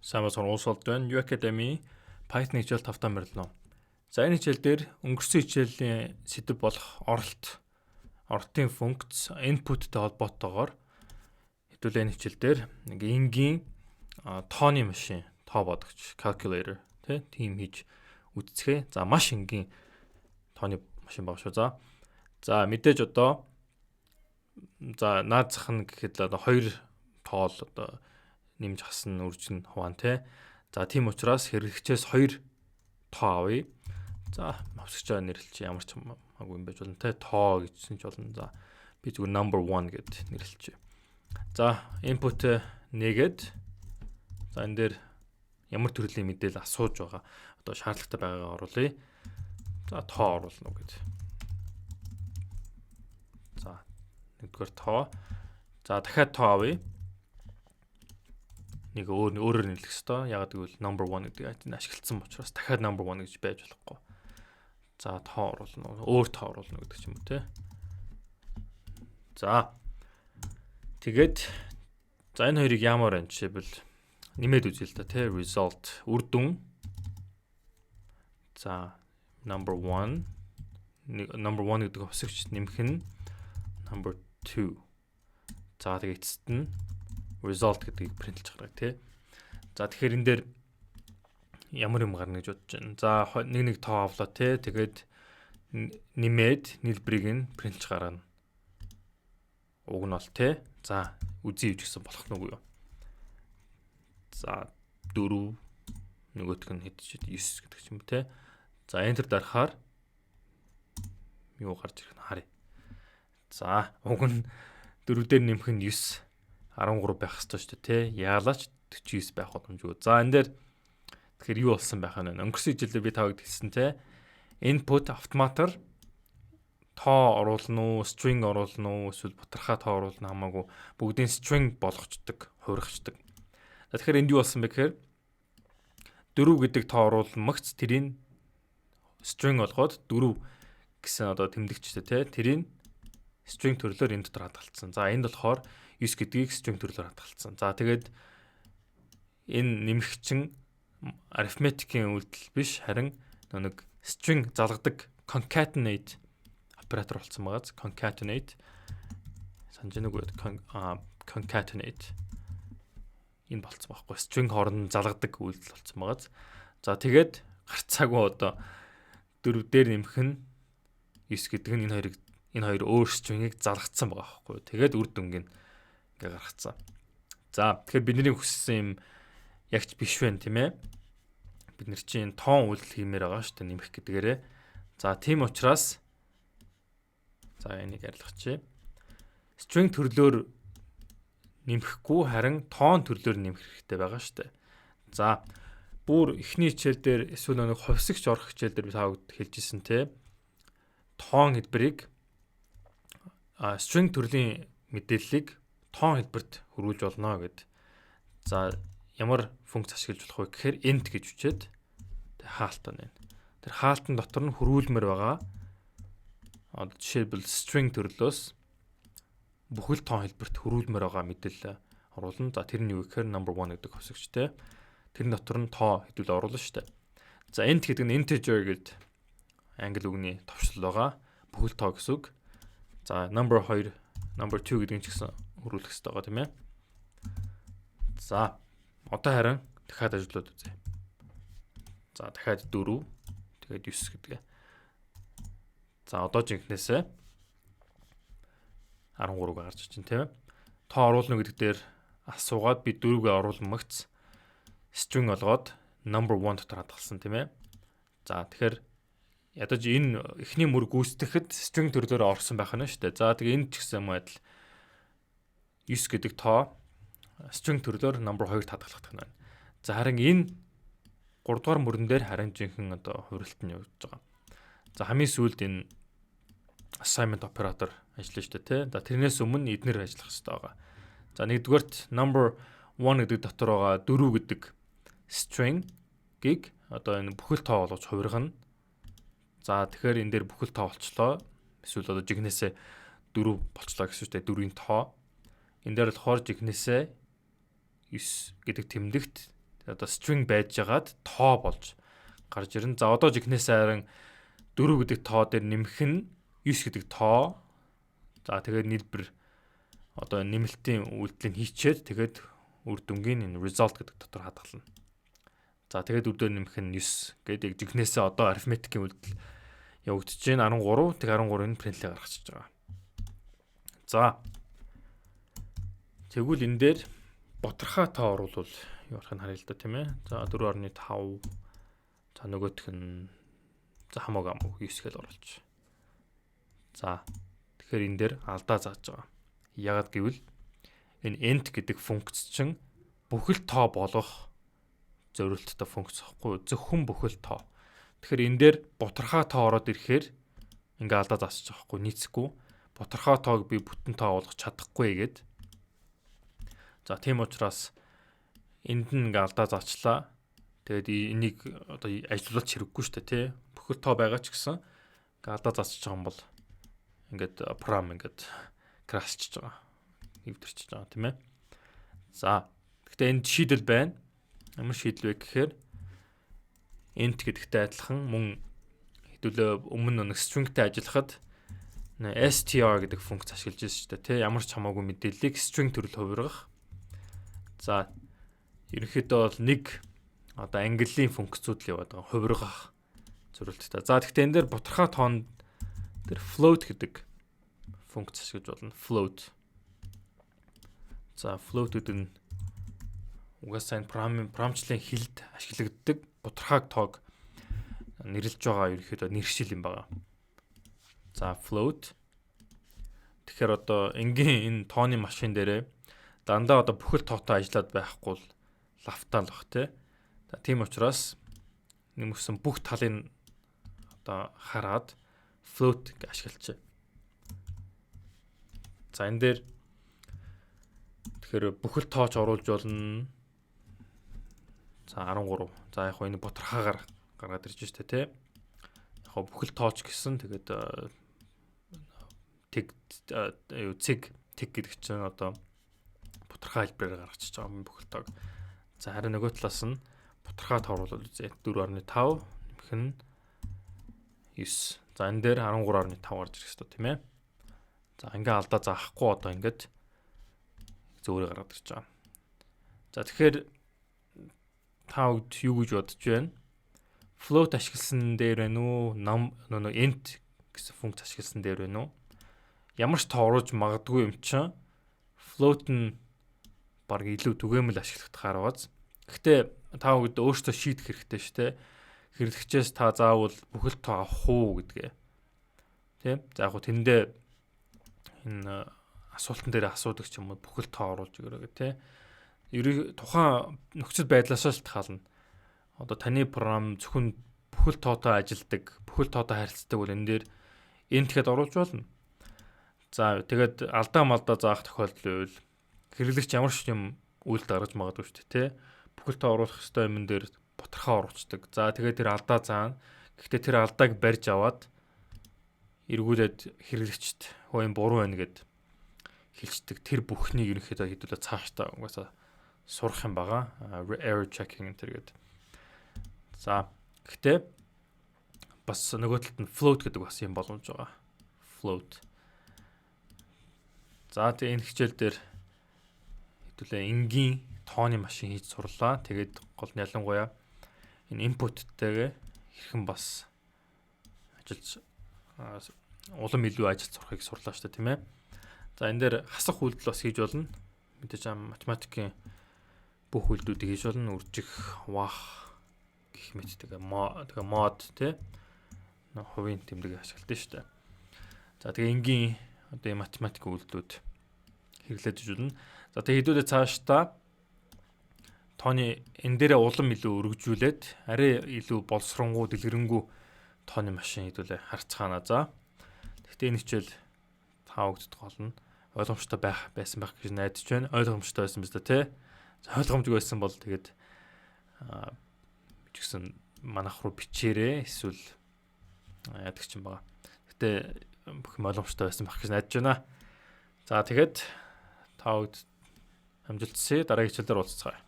Сайн бацхан уусалд байна. U Academy Python хичээл 5 мөрлөнө. За энэ хичээл дээр өнгөрсөн хичээлийн сэдэв болох оролтын функц inputтэй холбоотойгоор хэдүүлээ энэ хичээл дээр нэг энгийн тооны машин, тоо бодогч calculator тийм хийж үзцгээе. За маш энгийн тооны машин баг шүү. За мэдээж одоо наад зах нь гэхэд л одоо хоёр тоол одоо нэмж хасан үржин хуваан те. За тийм учраас хэрэглэгчээс 2 тоо авъя. За авсагчаа нэрлэлч ямар ч хамаагүй юм байж болно те. Тоо гэжсэн ч болно. За би зүгээр number 1 гэд нэрлэлч. За input нэгэд за энэ дээр ямар төрлийн мэдээлэл асууж байгаа одоо шаардлагатай байгаагаа оруулъя. За тоо оруулна уу гэд. За нэгдүгээр тоо. За дахиад тоо авъя. Нэг өөрөөр нэрлэх ёстой. Яг гэвэл number 1 гэдэг ашигласан учраас дахиад number 1 гэж байж болохгүй. За тоо оруулна. Өөр тоо оруулна гэдэг ч юм уу те. За тэгээд за энэ хоёрыг яамаар байна жишээлбэл нэмээд үзье л да те. Result үр дүн. За number 1 гэдэг хувьсагч нэмэх нь number 2. За тэгээд эцэст нь result гэдгийг принтлж гаргая тий. За тэгэхээр энэ дээр ямар юм гарна гэж бодож байна. За нэг тоо авлаа тий. Тэгээд нэмээд нийлбэрийг нь принтлж гаргана. Уг нь бол тий. За үзье гэж гисэн болох нь үгүй юу. За 4 нөгөөх нь хэд ч 9 гэдэг ч юм тий. За enter дарахаар юу гарч ирэх нь харъя. За уг нь 4 дээр нэмэх нь 9 13 байх хэрэгтэй шүү дээ тий. Яалаач 49 байх боломжгүй. За энэ дээр тэгэхээр юу болсон байх вэ? Өнгөрсөн хичээлээр би тавд хэлсэн тий. Input автоматар тоо оруулна уу, string оруулна уу, эсвэл бутархаа тоо оруулна хамаагүй бүгдийн string болгочдөг, хуурахчдаг. Тэгэхээр энд юу болсон бэ гэхээр 4 гэдэг тоо оруулмагц тэрийг string болгоод 4 гэсэн одоо тэмдэгчтэй тий. Тэрийг string төрлөөр энэ дотор хадгалсан. За энд болохоор 9 гэдгийг string төрлөөр хадгалсан. За тэгээд энэ нэмэгчин arithmetic-ийн үйлдэл биш харин нэг string залгадаг concatenate оператор болсон байгааз concatenate санаж нэг үед concatenate энэ болцсон байхгүй string хооронд залгадаг үйлдэл болсон байгааз. За тэгээд гарцаагүй одоо 4 дээр нэмэх нь 9 гэдэг нь энэ хоёр өөр string-ийг залгацсан байгаа байхгүй. Тэгээд үр дүнгийн ингээ гаргацсан. За тэгэхээр бидний хүссэн юм ягч биш вэ тийм ээ. Бид нар чинь тоон үйлдэл хиймээр байгаа шүү дээ нэмэх гэдгээрээ. За тийм учраас за энийг арилгачих. String төрлөөр нэмэхгүй харин тоон төрлөөр нэмэх хэрэгтэй байгаа шүү дээ. За бүр эхний хичээл дээр эсвэл нэг хувьсагч орох хичээл дээр би тавд хэлжсэн те. Тоон хэлбэрийг string төрлийн мэдээллийг тоон хэлбэрт хөрвүүлж болно гэд. За ямар функц ашиглаж болох вэ гэхээр int гэж үчээд хаалтан байна. Тэр хаалтан дотор нь хөрвүүлмээр байгаа. Одоо жишээлбэл string төрлөөс бүхэл тоон хэлбэрт хөрвүүлмээр байгаа мэдээлэл оруулна. За тэр нь юу гэхээр number 1 гэдэг хувьсагчтэй. Тэр дотор нь тоо хэдүүл оруулна шүү дээ. За int гэдэг нь integer гэд англи үгний товшил байгаа. Бүхэл тоо гэсэн үг. За number 2 гэдэг нь ч гэсэн хөрвүүлэх хэрэгтэй байгаа тийм ээ. За одоо харин дахиад ажиглаад үзье. За дахиад 4 тэгээд 9 гэдгээ. За одоо жинхнээсээ 13 гарч ич тийм ээ. Тоо оруулна гэдэг дээр асуугаад би 4-гээ оруулмагц string олгоод number 1 дотор хадгалсан тийм ээ. За тэгэхээр ядаж энэ эхний мөр гүйцэтгэхэд string төрлөөр орсон байх нь шүү дээ. За тэгээ энэ ч гэсэн юм адил 9 гэдэг тоо string төрлөөр number 2-т хадгалах байна. За харин энэ 3 дугаар мөрөн дээр харин жинхэнэ одоо хувиралт нь явж байгаа. За хамгийн сүүлд энэ assignment operator ажиллаж штэ тий. За тэрнээс өмнө эднэр ажиллах хэрэгтэй байгаа. За нэгдүгээрт number 1 гэдэг дотор байгаа 4 гэдэг string-ийг одоо энэ бүхэл тоо болгож хувиргана. За тэгэхээр энэ дээр бүхэл тоо болчлоо. Эсвэл одоо жигнэсээ 4 болчлоо гэсэн үгтэй 4-ийн тоо. Энэ дээр болохоор жигнэсээ 9 гэдэг тэмдэгт одоо string байж байгаад тоо болж гарч ирнэ. За одоо жигнэсээ харин 4 гэдэг тоо дээр нэмэх нь 9 гэдэг тоо. За тэгээд нийлбэр одоо нэмэлтийн үйлдэлийг хийчээд тэгээд үр дүнгийн энэ result гэдэг дотор хадгална. За тэгээд өдөр нэмэх нь 9 гэдэг жигнэсээ одоо арифметикийн үйлдэл явагдаж байна. 13 тэг 13-ыг принтлээ гаргачихж байгаа. За тэгвэл энэ дээр боторхой тоо оруулвал юу арах нь харъя л да тийм ээ. За 4.5 за нөгөөх нь за хамаагүй 9 гэж оруулж. За тэгэхээр энэ дээр алдаа зааж байгаа. Яагаад гэвэл энэ int гэдэг функц чинь бүхэл тоо болгох зориулттай функц гэхгүй зөвхөн бүхэл тоо. Тэгэхээр энэ дээр боторхой тоо ороод ирэхээр ингээ алдаа заасчих байхгүй нийцэхгүй. Боторхой тоог би бүтэн тоо болгох чадахгүй гэгээд. За тийм учраас энд нь ингээ алдаа заачлаа. Тэгээд энийг одоо ажиллуулж хэрэггүй шүү дээ тий. Бүхэл тоо байгаа ч гэсэн ингээ алдаа заасчих байгаа юм бол ингээд program ингээд crashчиж байгаа. Эвдэрчиж байгаа тийм ээ. За гэхдээ энд шийдэл байна. Ямар шийдэл вэ гэхээр int гэдэгтэй адилхан мөн хэдүүлээ өмнө нэг stringтэй ажиллахад str гэдэг функц ашиглаж байсан шүү дээ тий. Ямар ч хамаагүй мэдээллийг string төрөл хувиргах. За ерөнхийдөө бол нэг одоо английн функцүүд л яваад байгаа. Хувиргах зорилттой. За тэгэхээр энэ дээр боторхой тоонд тэр float гэдэг функц ашиглаж болно. Float. За float гэдэг нь угаасаа энэ промптлын хилд ашиглагддаг боторхой тоог нэрлэж байгаа ерөнхийдөө нэршил юм байна. За float. Тэгэхээр одоо энгийн энэ тооны машин дээрээ дандаа одоо бүхэл тоотой ажиллаад байхгүй л лавтаал бах тий. Тийм учраас нэмсэн бүх талын одоо хараад float гэж ашиглаж. За энэ дээр тэгэхээр бүхэл тооч оруулж болно. За 13. За яг хоо энэ боторхойгоор гаргаад ирж штэ тий. Яг хоо бүхэл тооч гэсэн тэгээд цэг гэдэг чинь одоо боторхой хэлбэрээр гаргачихж байгаа юм бүхэл тоог. За харин нөгөө талаас нь боторхой тоо оруулаад үзье. 4.5 нэмэх нь 9. За энэ дээр 13.5 гарч ирэх ёстой тийм ээ. За ингээ алдаа заахгүй одоо ингээд зөөрэ гараад ирж байгаа. За тэгэхээр та бүгд юу гэж бодож байна? Float ашигласан дээр байна уу? Int гэсэн функц ашигласан дээр байна уу? Ямар ч тоо оруулж магадгүй юм чинь float нь баг илүү түгээмэл ашиглахдахаар бааз. Гэхдээ та бүгд өөрсдөө шийдэх хэрэгтэй шүү дээ. Хэрэглэгчээс та заавал бүхэл тоо авах уу гэдгээ. Тийм. За яг хөө тэндээ энэ асуултан дээр асуудаг ч юм уу бүхэл тоо оруулж өгөөрэй гэх тийм. Тухайн нөхцөл байдлаас шалтгаална. Одоо таны програм зөвхөн бүхэл тоотой ажилдаг, бүхэл тоотой харилцдаг бол энэ дээр int гэхэд оруулж болно. За тэгээд алдаа малдаа заах тохиолдол үйл хэрэглэгч ямар ч юм үйлдэл гаргаж магадгүй шүү дээ тий. Бүхэл тоо оруулах ёстой юм дээр боторхой оруулцдаг. За тэгээд тэр алдаа заана. Гэхдээ тэр алдааг барьж аваад эргүүлээд хэрэглэгчд хөө юм буруу байна гэд хэлцдэг. Тэр бүхнийг ерөнхийдөө хэдүүлээ цаашдаа угаасаа сурах юм байгаа. Error checking энэ гэдэг. За гэхдээ бас нөгөө талд нь float гэдэг бас юм боломж байгаа. Float. За тэгээ энэ хичээл дээр хэдүүлээ энгийн тооны машин хийж сурлаа. Тэгээд гол нь ялангуяа энэ input-тэйгээ хэрхэн бас ажиллаж улам илүү ажил сурахыг сурлаа шүү дээ тийм ээ. За энэ дээр хасах үйлдэл бас хийж болно. Мэдээж математикийн бүх үйлдэлүүдийг хийж болно. Үржих, вах гэх мэт тэгээ мод тий хувийн тэмдэг ашигладаг шүү дээ. За тэгээ энгийн одоо энэ математик үйлдэлүүд хэрэглэж болно. За тэгээ хэдүүлээ цаашдаа тооны энэ дээрээ улам илүү өргөжүүлээд арай илүү боловсронгуй дэлгэрэнгүй тооны машин хэдүүлээ харцгаана. За гэхдээ энэ хичээл таавагддаг болно. Ойлгомжтой байсан байх гэж найдаж байна. Ойлгомжтой байсан биз дээ тий. За ойлгомжгүй байсан бол тэгээд бичсэн манайх руу бичээрэй эсвэл яадаг ч юм байгаа. Гэтэ бүх юм ойлгомжтой байсан байх гэж найдаж байна. За тэгээд та бүгд амжилт хүсье. Дараагийн хичээлээр уулзцгаая.